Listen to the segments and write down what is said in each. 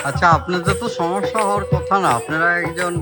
আচ্ছা, আপনাদের তো সমস্যা হওয়ার কথা না, আপনারা একজন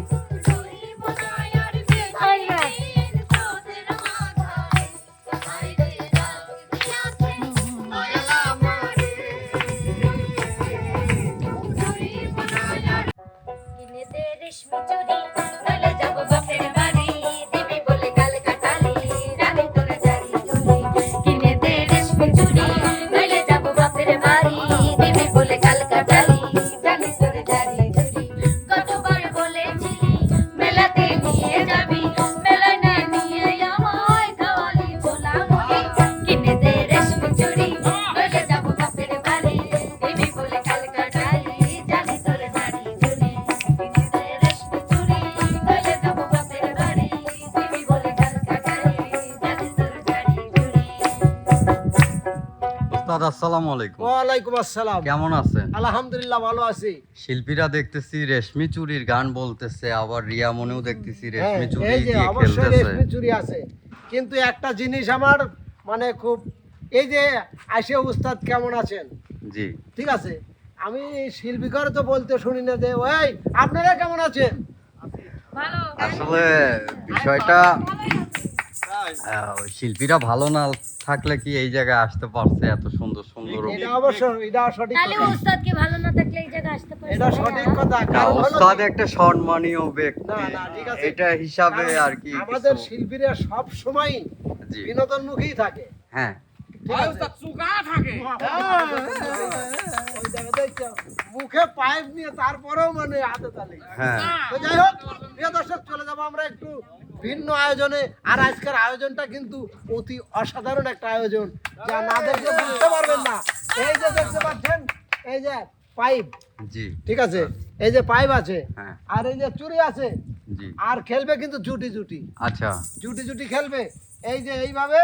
আসসালামু আলাইকুম। ওয়ালাইকুম আসসালাম। কেমন আছেন? আলহামদুলিল্লাহ ভালো আছি। শিল্পীরা দেখতেছি রেশমি চুরির গান বলতেছে, আবার রিয়া মনেও দেখতেছি রেশমি চুরি এই যে দিয়ে অবশ্যই খেলতেছে। রেশমি চুরি আছে, কিন্তু একটা জিনিস আমার মানে খুব, এই যে আইসে উস্তাদ কেমন আছেন? জি ঠিক আছে, আমি শিল্পীকার তো বলতে শুনি না যে ওই আপনারা কেমন আছেন। আসলে বিষয়টা শিল্পীরা ভালো না থাকলে কি এই জায়গায় আসতে পারছে এত সুন্দর সুন্দর? এটা অবশ্যই, এটা সঠিক তাহলে কথা। উস্তাদ কি ভালো না থাকলে এই জায়গায় আসতে পারে? এটা সঠিক কথা, কারণ হলো উস্তাদ একটা সম্মানীয় ব্যক্তি, না, না, ঠিক আছে। এটা হিসাবে কারণ আর কি আমাদের কিছু- শিল্পীরা সব সময় জি বিনোদনমুখী থাকে। হ্যাঁ, ঠিক আছে? ওই দেখো, দেখছো, মুখে পাইপ নিয়ে তারপরেও মানে হাতে তালি। হ্যাঁ তো যাই হোক, প্রিয় দর্শক, চলে যাবো আমরা একটু ভিন্ন আয়োজনে। আর আজকের আয়োজনটা কিন্তু অতি অসাধারণ একটা আয়োজন, যা না দেখলে বুঝতে পারবেন না। এই যে দেখতে পাচ্ছেন, এই যে পাইপ, জি ঠিক আছে, এই যে পাইপ আছে, হ্যাঁ আর এই যে চুরি আছে, জি আর খেলবে কিন্তু জুটি জুটি, আচ্ছা জুটি জুটি খেলবে। এই যে এইভাবে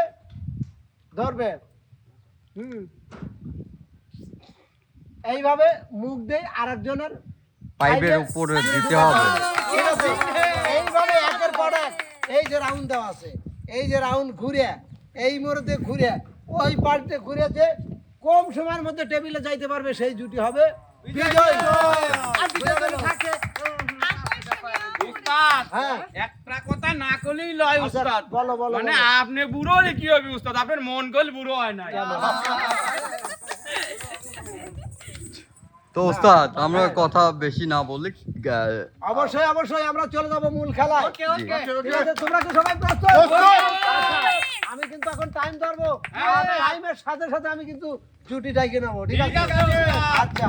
ধরবে, এইভাবে মুখ দিয়ে আরেকজনের পাইপের উপরে দিতে হবে। ঠিক আছে, এইভাবে একের পর এক, এই যে রাউন্ড দেওয়া আছে, এই যে রাউন্ড ঘুরে, এই মুহূর্তে ঘুরে ওই পাল্টে ঘুরেছে, কম সময়ের মধ্যে টেবিলে যাইতে পারবে সেই জুটি হবে বিজয়। আর বিজয় যদি থাকে, উস্তাদ, হ্যাঁ একটা কথা না করলেই লয় আচ্ছা, উস্তাদ। বলো বলো মানে বলো। আপনি বুড়ো হলে কি হবে উস্তাদ? আপনার মন করলে বুড়ো হয় না। তো ওস্তাদ, আমরা কথা বেশি না বলি, অবশ্যই অবশ্যই আমরা চলে যাবো মূল খেলায়। জি। ঠিক আছে, তোমরা কি সবাই প্রস্তুত? আচ্ছা, আমি কিন্তু এখন টাইম ধরবো, আর টাইমের সাথে সাথে আমি কিন্তু জুটি ডাইকে নেবো, ঠিক আছে? আচ্ছা,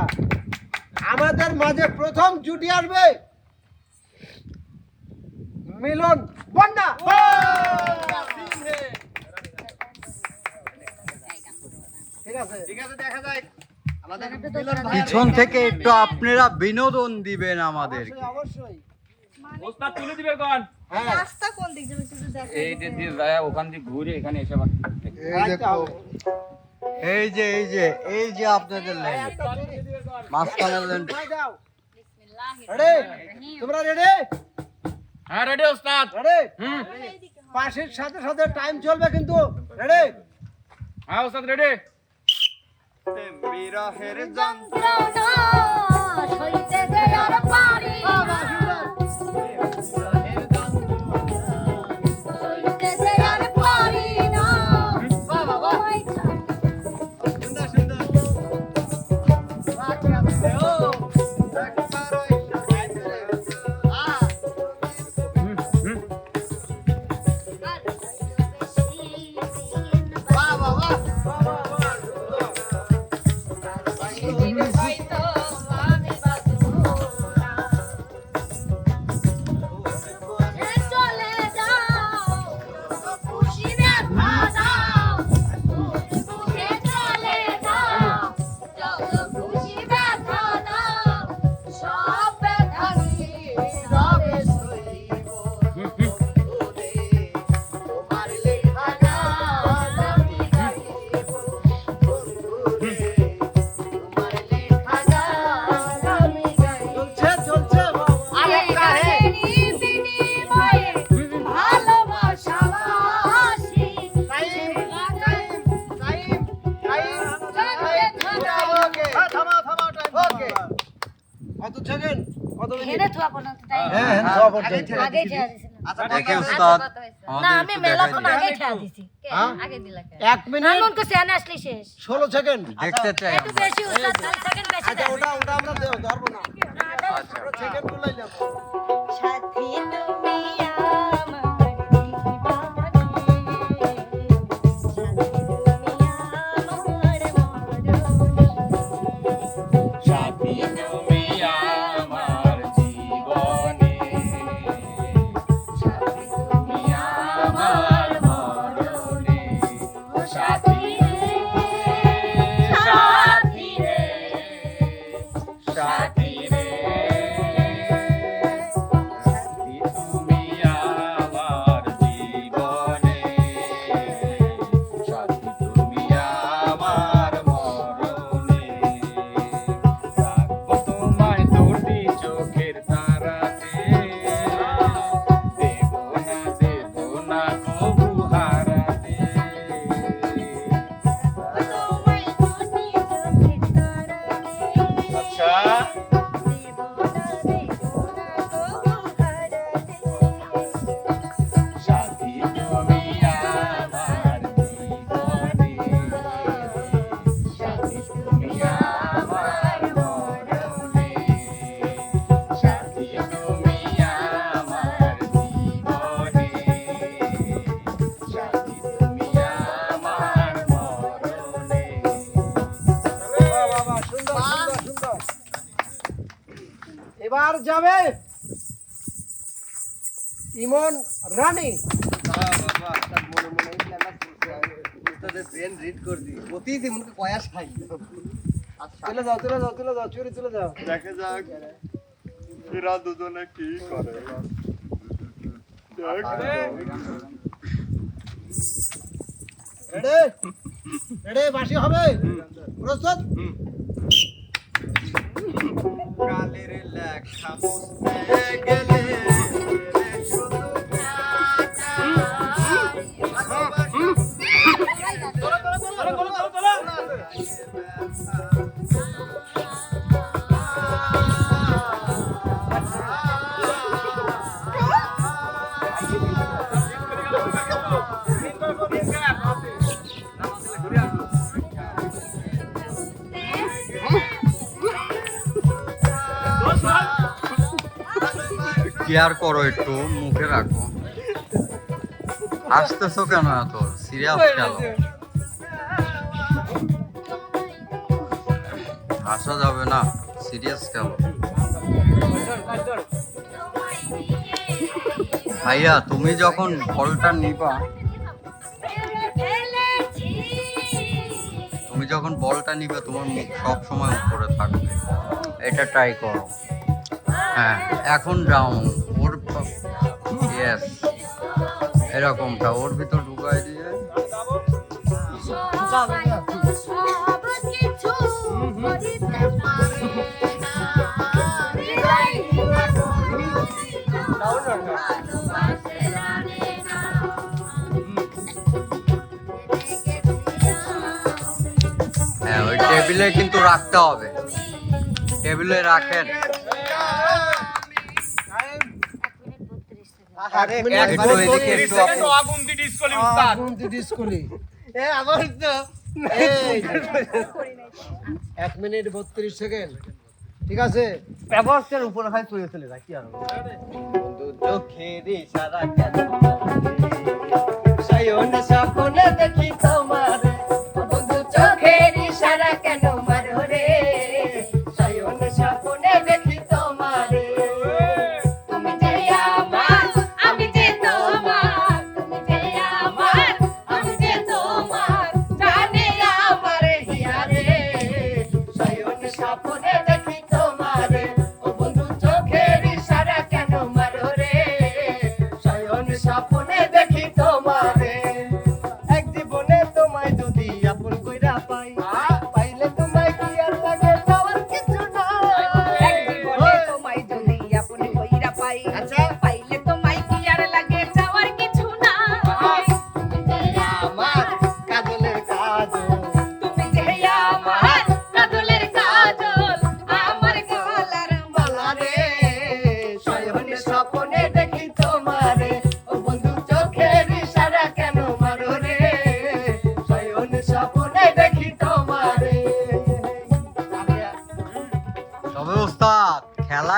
আমাদের মাঝে প্রথম জুটি আসবে মিলন বন্যা। ঠিক আছে, ঠিক আছে, দেখা যায়। পিছন থেকে একটু আপনারা বিনোদন দিবেন আমাদের। অবশ্যই অবশ্যই। উস্তাদ তুলে দিবে কোন? হ্যাঁ, রাস্তা কোন দিক যাবে একটু দেখো। এই যে দিয়ে যায় ওখান দিয়ে ঘুরে এখানে এসে আবার। এই যে এই যে এই যে আপনাদের লাইন, মাঝখানের লাইন। রেডি? তোমরা রেডি? হ্যাঁ, রেডি উস্তাদ। রেডি? পাশের সাথে সাথে টাইম চলবে কিন্তু। রেডি? হ্যাঁ উস্তাদ, রেডি। বিরহের যন্ত্রণা সইতে যে আর পারি না, সইতে যে আর পারি না। ওই যাইতে আগেই ঠেয়া দিছিলাম। দেখে উস্তাদ না আমাদের আমি একটু মেলাক্ষণ দেখাই আগেই ঠেয়া দিছি। হ্যাঁ? আগে দিলা কে? 1 মিনিট নানুন কে সেনে আসলি শেষ। 16 সেকেন্ড দিই। দেখতে চাই একটু বেশি উস্তাদ, খালি সেকেন্ড বেশি আচ্ছা দেন। ওটা আমরা ধরবো না আমরা সেকেন্ড গুলাই নেব সাথী তুমি আমার জীবনে, সাথী তুমি আমার মরণে। সাথী তুমি আমার জীবনে, সাথী তুমি আমার মরণে, সাথী রে, সাথী রে, সাথী তুমি আমার জীবনে, সাথী তুমি আমার মরণে, রাখবো তোমায় দুটি চোখের তারাতে, দেব না কবু হারাতে, তোমায় দুটি চোখের তারাতে, আচ্ছা দেব না তবু হারাতে। সাথী তুমি আমার জীবনে, সাথী তুমি আমার মরণে, সাথী তুমি আমার জীবনে, সাথী তুমি আমার মরণে। বাবা সুন্দর সুন্দর সুন্দর এবার যাবে ইমন রানী তুলে যাও তুলে যাও তুলে যাও চুরি তুলে যাও দেখা যাক এরা দুজনে কি করে রেডি রেডি বাসি হবে প্রস্তুত কালের লেখা মুছতে গেলে শুধু কেয়ার করো একটু মুখে রাখো আসতেছো কেন এত সিরিয়াস কেন আসা যাবে না সিরিয়াস কেন ভাইয়া তুমি যখন বলটা নিবা তুমি যখন বলটা নিবে তোমার মুখ সব সময় উপরে থাকবে এটা ট্রাই করো হ্যাঁ এখন ডাউন ওর ইয়েস এরকমটা ওর ভিতর ঢুকাই দিয়ে সব কিছু করিতে পারে না, হৃদয় ভালোবাসে জানে না। হ্যাঁ ওই টেবিলে কিন্তু রাখতে হবে টেবিলে রাখেন একটু এদিকে একটু আপনি আগুন দি ডিসকলি উস্তাদ গুনতি ডিসকলি এ আমার তো এই 1 মিনিট 32 সেকেন্ড ঠিক আছে ব্যবস্থার উপর হয় চলে যায় কি আর বন্ধু চোখের ইশারা কেন সায়ন স্বপ্নে দেখি তোমার বন্ধু চোখের ইশারা কেন মারো রে, সায়ন স্বপ্নে দেখি তোমার তুমি যে আমার আমি যে তোমার, তুমি যে আমার আমি যে তোমার, জানে আমার হিয়া রে। সায়ন স্বপ্নে দেখি তোমার ও বন্ধু চোখের ইশারা কেন মারো রে সায়ন স্বপ্নে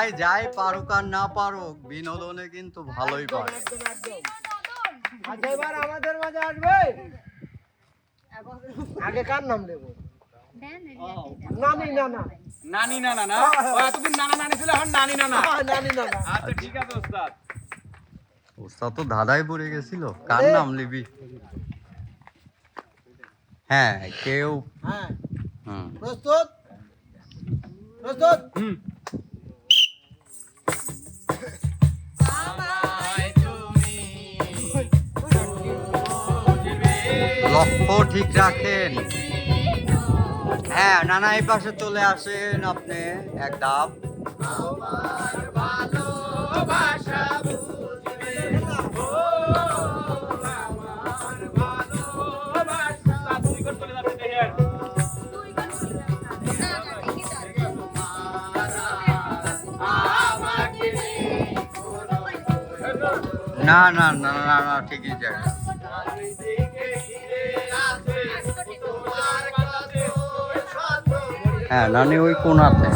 ভাই যাই পারুক আর না পারুক বিনোদনে কিন্তু ভালোই পারে। একদম একদম। আচ্ছা এবার আমাদের মাঝে আসবে, আগে কার নাম নেবো? নানি নানা। নানি নানা না ও এতদিন নানা নানি ছিল এখন নানি নানা নানি নানা। আচ্ছা ঠিক আছে ওস্তাদ ওস্তাদ তো ধাঁধায় পড়ে গেছিল, কার নাম নিবি? হ্যাঁ কেউ হ্যাঁ হুম প্রস্তুত? প্রস্তুত? লক্ষ্য ঠিক রাখেন। হ্যাঁ নানা এই পাশে চলে আসেন আপনি এক ধাপ। না না না না না ঠিকই জায়গা। হ্যাঁ নানি ওই কোনাতে।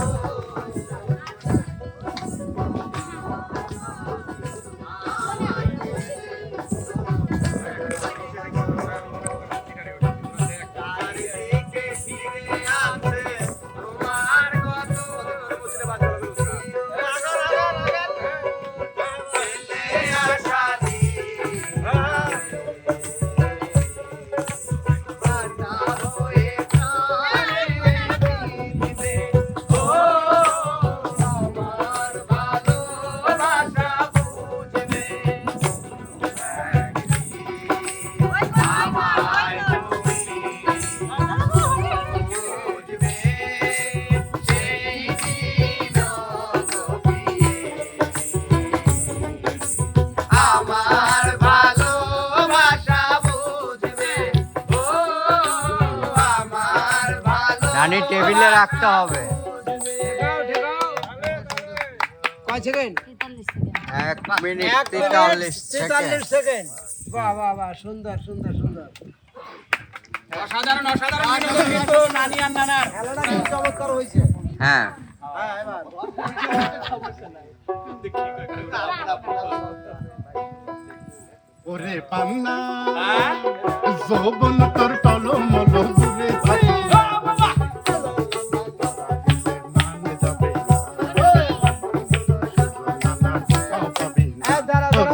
নানি টেবিলে রাখতে হবে। কয় সেকেন্ড? 1 minute 1 43 43 second. সেকেন্ড। বাহ বাহ বাহ, সুন্দর সুন্দর সুন্দর। অসাধারণ অসাধারণ বিনোদন কিন্তু নানি আর নানার খেলাটা খুব চমৎকার হয়েছে। হ্যাঁ হ্যাঁ এবার ওরে পান্না যৌবন তোর টলমল ঘুরে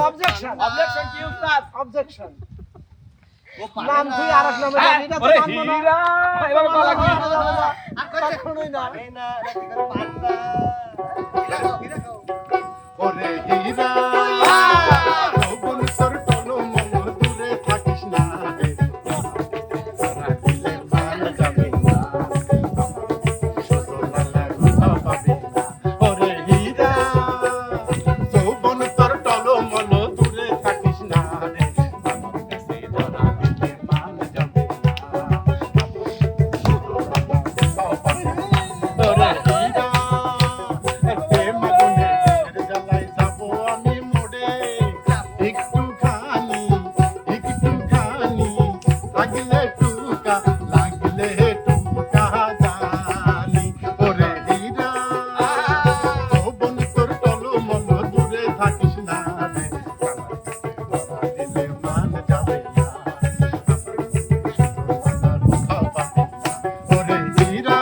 অবজেকশন অবজেকশন কি উস্তাদ অবজেকশন। নাম তুই আরেক নামে জানি না তো ওরে মানবো না। হীরা এভাবে বলা কি কখনোই না। ওরে হীরা যৌবন তোর টলমল দূরে থাকিস না রে রাখিলে মান যাবে না কথা পাবি না ওরে হীরা যৌবন তোর টলমল দূরে থাকিস না রে আমার কাছে ধরা দিলে মান যাবে না ওরে হীরা এতে মাগুনে জ্বালাই যাবো আমি মোড়ে একটুখানি লাগলে টুকা জানি ওরে হীরা যৌবন তোর টলমল দূরে থাকিস না রে দিলে মান যাবে না ওরে হীরা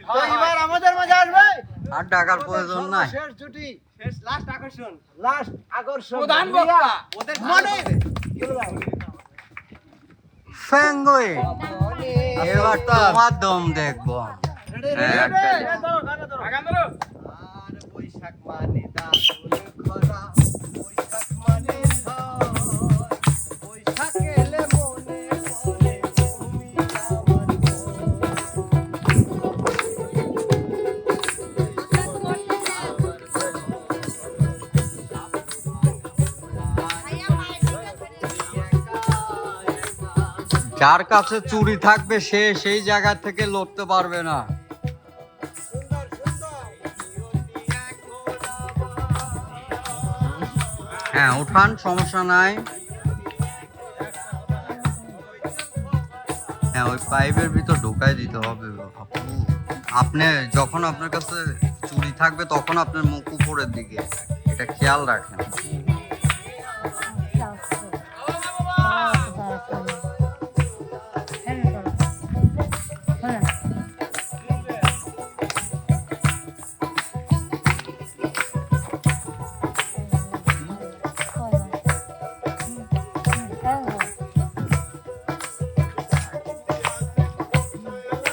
তো এবার আমাদের মাঝে আসবে আর টাকার প্রয়োজন নাই। শেষ ছুটি, লাস্ট আকর্ষণ লাস্ট আকর্ষণ। প্রধান বক্তা ওদের মানে ফ্যাঙ্গোয়ে এবার তোমার দম দেখবো। হ্যাঁ, আগান ধরো আর বৈশাখ মানে দারুণ খরা বৈশাখ মানে ঝড় বৈশাখ এলে মনে পড়ে তুমি আমার যার কাছে চুরি থাকবে সে সেই জায়গা থেকে লড়তে পারবে না। হ্যাঁ উঠান, সমস্যা নাই। হ্যাঁ ওই পাইপের ভিতর ঢোকাই দিতে হবে আপু। আপনি যখন আপনার কাছে চুরি থাকবে তখন আপনার মুখ উপরের দিকে, এটা খেয়াল রাখেন।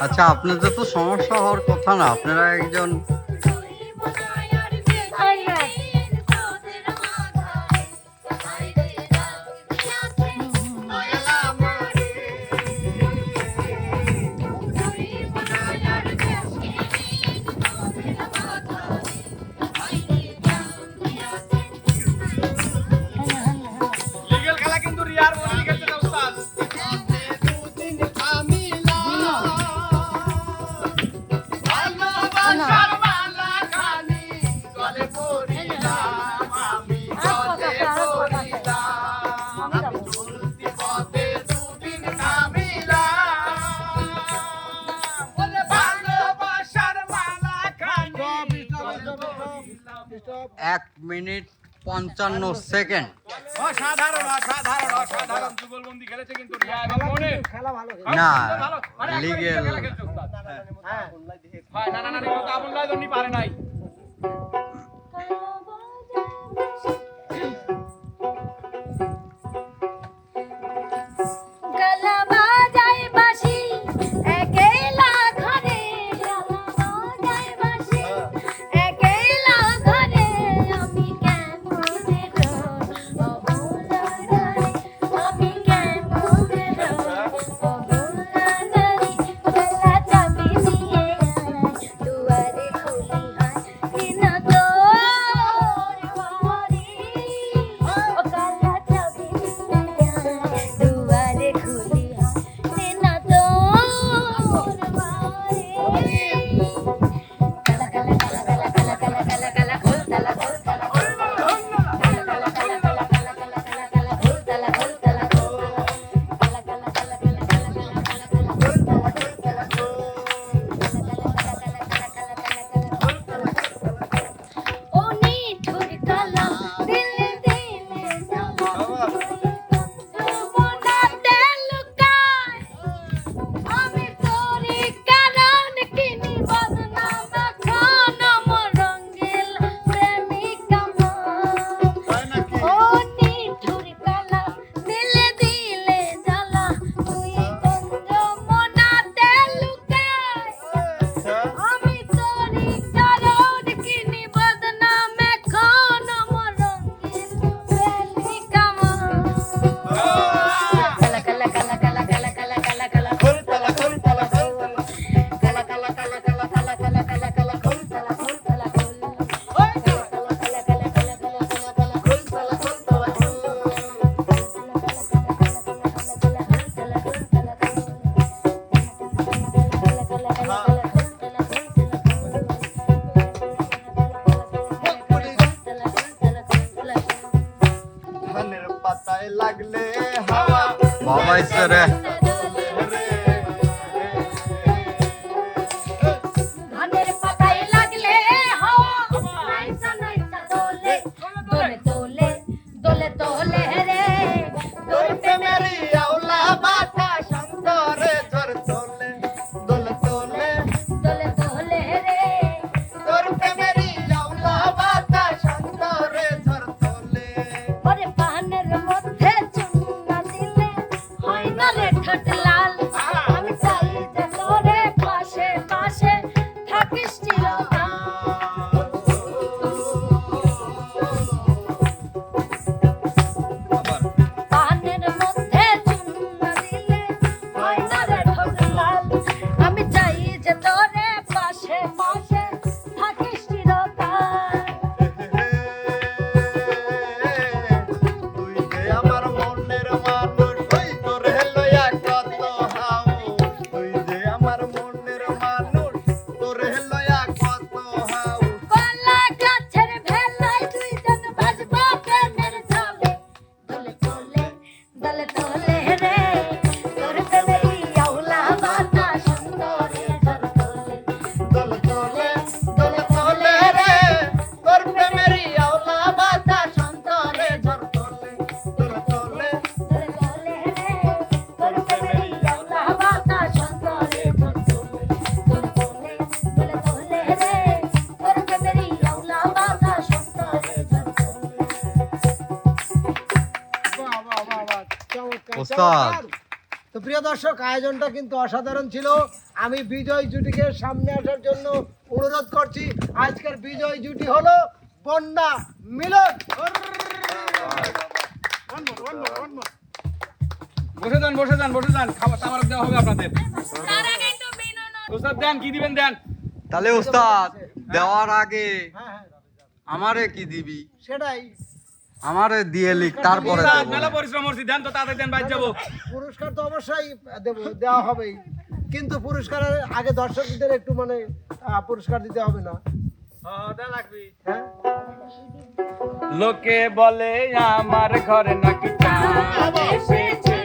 আচ্ছা আপনাদের তো সমস্যা হওয়ার কথা না, আপনারা একজন লিগ্যাল খেলা কিন্তু রিয়ার বলি খেলতে না উস্তাদ। Stop. 1 minute 55 second. অসাধারণ অসাধারণ অসাধারণ যুগলবন্দি খেলেছে কিন্তু রিয়া এবং মনে খেলা ভালো না ভালো মানে লিগেল খেলা খেলছে উস্তাদ। হ্যাঁ হয় না না না কিন্তু আপন লাই দনি পারে নাই। গলা বাজায় বাঁশি একেলা ঘরে, গলা বাজায় বাঁশি একেলা ঘরে, আমি কেমনে রব অবলা নারী, আমি কেমনে রব অবলা নারী, গলা চাবি দিয়ে দুয়ারে খুলি হয় কিনা তোর বাড়ি, ও গলা চাবি দিয়ে দুয়ারে খুলি হয় কিনা তোর বাড়ি। কালা কালা কালা কালা কালা কালা কালা কালা খোল তালা খোল তালা খোল কালা কালা কালা কালা কালা কালা কালা কালা খোল তালা খোল তালা খোল কালা কালা কালা কালা কালা কালা কালা কালা খোল তালা খোল তালা খোল ও নিঠুর কালা দিলে দিলে জ্বালা মনাতে লুকায় আমি তোরে কারণ কিনি বদনাম এখন আমার রঙ্গিল প্রেমিকা মা ও নিঠুর কালা দিলে দিলে জ্বালা তুই গঞ্জ মনাতে লুকায় আমি তোরে কারণ কিনি বদনাম এখন আমার রঙ্গিল প্রেমিকা মা কালা কালা কালা কালা কালা কালা কালা কালা খোল তালা খোল তালা খোল কালা কালা কালা কালা কালা কালা কালা কালা খোল তালা খোল তালা খোল কালা কালা কালা কালা কালা কালা কালা খোল তালা খোল তালা খোল ধানের পাতায় লাগলে হাওয়া বাবা রে ধানের পাতায় লাগলে হাওয়া নাইসা নাইসা দোলে দোলে দোলে দোলে দোলে রে তোর প্রেমেরই আওলা বাতাস অন্তরে ঝড় তোলে দোলে তোলে দোলে দোলে রে তোর প্রেমেরই আওলা বাতাস অন্তরে ঝড় তোলে ওরে পানের মধ্যে চুন্না দিলে হয় না রে ঠোঁট লাল আমি চাই যে তোরে পাশে পাশে থাকিস চিরকাল পানের মধ্যে চুন্না দিলে হয় না রে ঠোঁট লাল আমি চাই যে তোরে পাশে পাশে থাকিস চিরকাল তুই যে আমার মনের মানুষ ওই তোর লইয়া কত হাও তুই যে আমার মনের মানুষ তোর লইয়া কত হাও কলা গাছের ভেলায় দুইজন বাজবো প্রেমের ঝলে দোলে দোলে দোলে দোলে রে তোর প্রেমেরই আওলা উস্তাদ। তো প্রিয় দর্শক, আয়োজনটা কিন্তু অসাধারণ ছিল। আমি বিজয় জুটিকে সামনে আসার জন্য অনুরোধ করছি। আজকের বিজয় জুটি হলো বন্যা মিলন। বসে যান খাবার টাবার দেওয়া হবে আপনাদের। তার আগে তো বিনোদন। উস্তাদ দেন, কি দিবেন দেন। তাহলে উস্তাদ দেওয়ার আগে হ্যাঁ হ্যাঁ, আমারে কি দিবি? সেটাই। আমারে দিয়ে লিখ, তারপরে উস্তাদ, দেবো। মেলা পরিশ্রম করছি, দেন তো তাড়াতাড়ি দেন, বাইর যাবো। পুরস্কার তো অবশ্যই দেওয়া হবেই, কিন্তু পুরস্কারের আগে দর্শকদের একটু মানে পুরস্কার দিতে হবে না? হ্যাঁ, লোকে বলে আমার ঘরে নাকি চাঁদ এসেছে,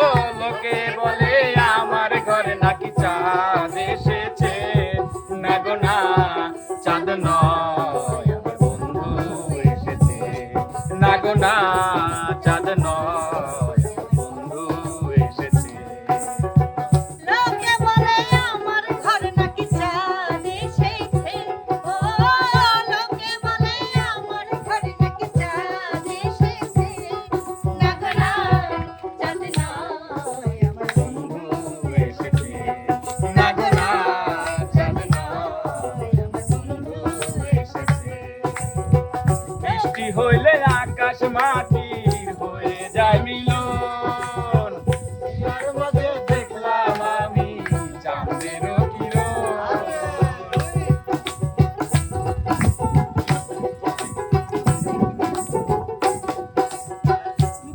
ও লোকে বলে আমার ঘরে নাকি চাঁদ এসেছে, না গো না চাঁদ নয় আমার বন্ধু এসেছে, না গো না চাঁদ নয় আমার বন্ধু এসেছে। লোকে বলে আমার ঘরে নাকি চাঁদ এসেছে, ও লোকে বলে আমার ঘরে নাকি চাঁদ এসেছে, না গো না চাঁদ নয় আমার বন্ধু এসেছে, না গো না চাঁদ নয় আমার বন্ধু এসেছে। বৃষ্টি হইলে আকাশ মাটির হয়ে যায় মিলন, তার মাঝে দেখলাম আমি চাঁদেরও কিরণ।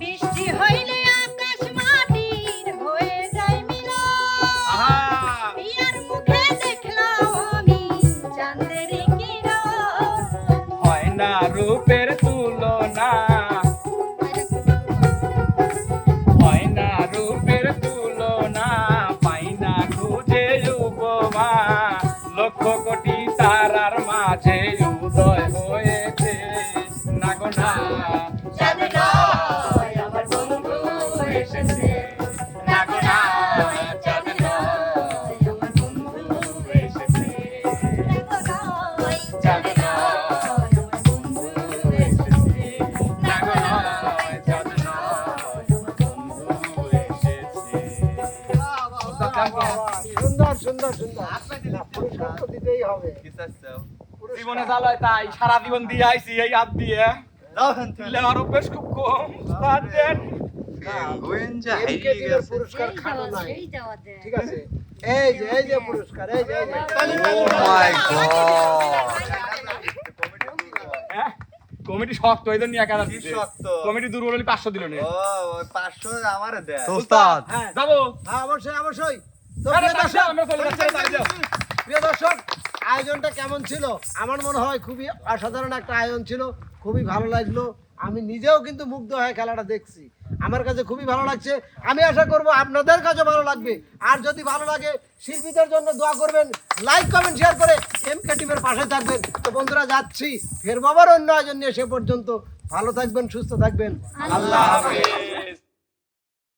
বৃষ্টি হইলে আকাশ মাটির হয়ে যায় মিলন, আহা, পিয়ার মুখে দেখলাম আমি চাঁদের কিরণ। হয় না রূপের তুলনা, হয় না রূপের তুলনা, পাই না খুঁজে উপমা, লক্ষ কোটি তারার মাঝে উদয় হয়েছে, না গো না চাঁদ নয় আমার বন্ধু এসেছে, না গো না চাঁদ নয় আমার বন্ধু এসেছে, চাঁদ নয় আমার বন্ধু এসেছে, না গো নয় চাঁদ নয় আমার বন্ধু এসেছে। সুন্দর সুন্দর সুন্দর। না, পুরস্কার তো দিতেই হবে। জীবনে যা লয় তাই, সারা জীবন দিয়ে আইছি এই হাত দিয়ে, দিলে আরো বেশ খুব কম। উস্তাদ দেন। পেঙ্গুইন যে এমকে হারিয়ে টিমের গেছে। পুরস্কার খাটো নাই, ঠিক আছে? এই যে পুরস্কার, এই যে Oh my God! হ্যাঁ? কমিটি শক্ত, এই জন্য একা কি দিচ্ছে। শক্ত? কমিটি দুর্বল হলে 500 দিল না। ও ওই 500 আমারে দেয়। তো উস্তাদ, হ্যাঁ যাবো। হ্যাঁ, অবশ্যই অবশ্যই। তো আরে প্রিয় তাই দর্শক, আমরা চলে যাচ্ছি, তাই যাও। প্রিয় দর্শক, আয়োজনটা কেমন ছিল? আমার মনে হয় খুবই অসাধারণ একটা আয়োজন ছিল, খুবই ভালো লাগলো। আমি নিজেও কিন্তু মুগ্ধ হয়ে খেলাটা দেখছি, আমার কাছে খুবই ভালো লাগছে। আমি আশা করব আপনাদের কাছে ভালো লাগবে। আর যদি ভালো লাগে, শিল্পীদের জন্য দোয়া করবেন, লাইক কমেন্ট শেয়ার করে এমকে টিমের পাশে থাকবেন। তো বন্ধুরা, যাচ্ছি ফের বাবার অন্য আয়োজন নিয়ে। সে পর্যন্ত ভালো থাকবেন, সুস্থ থাকবেন। আল্লাহ হাফেজ।